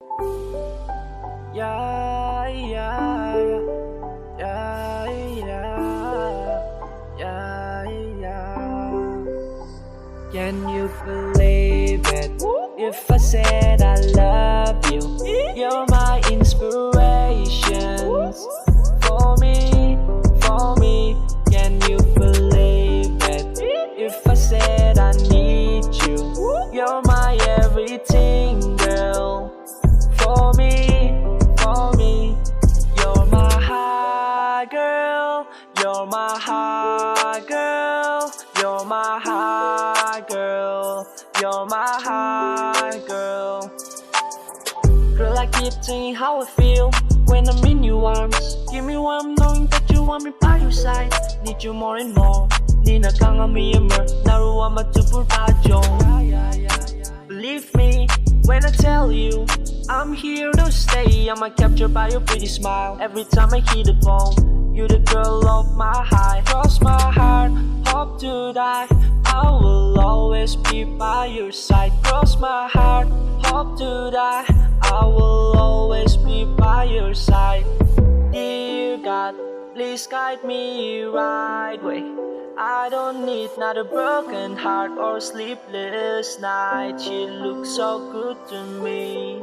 Yeah, yeah, yeah, yeah, yeah, yeah. Can you believe it? If I said I love you, you're my inspirations. For me, for me. Can you believe it? If I said I need you, you're my everything, girl. For me, you're my high girl. You're my high girl. You're my high girl. You're my high girl. Girl, I keep saying how I feel when I'm in your arms. Give me warm knowing that you want me by your side. Need you more and more. Ni na kang amiyammer. Naruwa matupur tajong. Believe me when I tell you I'm here to stay. I'm captured by your pretty smile. Every time I hit the phone, you're the girl of my high. Cross my heart, hope to die. I will always be by your side. Cross my heart, hope to die. I will always be by your side. Dear God, please guide me right way. I don't need not a broken heart or sleepless night. She looks so good to me.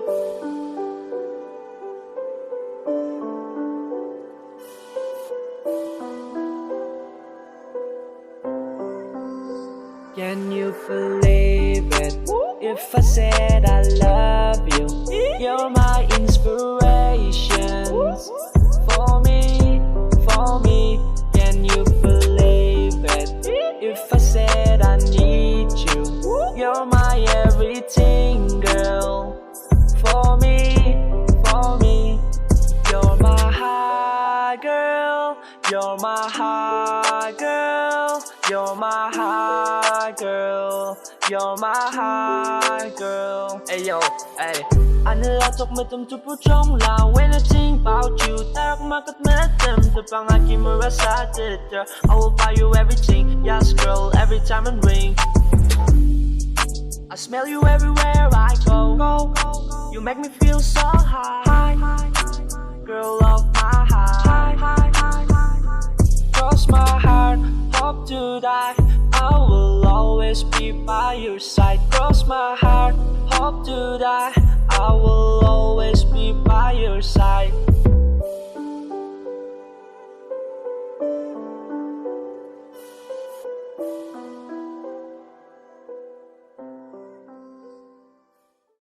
Can you believe it? If I said I love you, you're my inspirations. For me, for me. Can you believe it? If I said I need you, you're my everything, girl. For me, you're my high girl. You're my high girl. You're my high girl. You're my high girl. Hey yo, hey. Anh là tóc mây tầm chụp trong lòng. When I think about you, ta makat matam. The pangaki marasa tita. I will buy you everything. Yes girl, every time I ring. I smell you everywhere I go. You make me feel so high. Girl of my high. Cross my heart, hope to die. I will always be by your side. Cross my heart, hope to die. I will always be by your side.